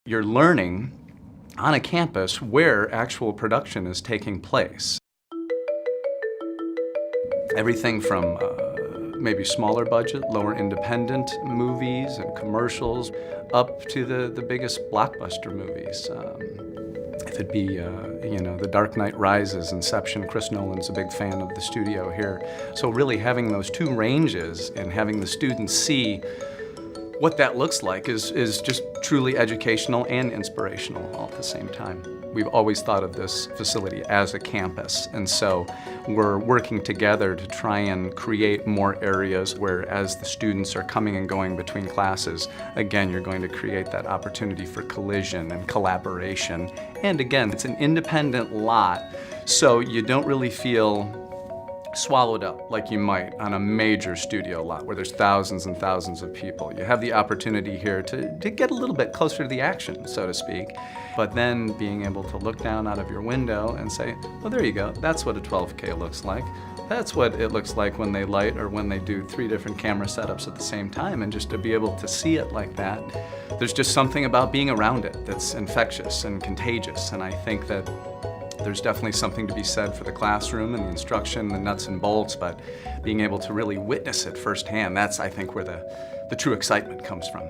You're learning on a campus where actual production is taking place. Everything from maybe smaller budget, lower independent movies and commercials, up to the biggest blockbuster movies. If it be, The Dark Knight Rises, Inception. Chris Nolan's a big fan of the studio here. So really having those two ranges and having the students see what that looks like is just truly educational and inspirational all at the same time. We've always thought of this facility as a campus, and so we're working together to try and create more areas where, as the students are coming and going between classes, again, you're going to create that opportunity for collision and collaboration. And again, it's an independent lot, so you don't really feel swallowed up like you might on a major studio lot where there's thousands and thousands of people. You have the opportunity here to get a little bit closer to the action, so to speak, but then being able to look down out of your window and say, well, there you go, that's what a 12K looks like. That's what it looks like when they light or when they do 3 different camera setups at the same time, and just to be able to see it like that, there's just something about being around it that's infectious and contagious, and I think that there's definitely something to be said for the classroom and the instruction, the nuts and bolts, but being able to really witness it firsthand, that's, I think, where the true excitement comes from.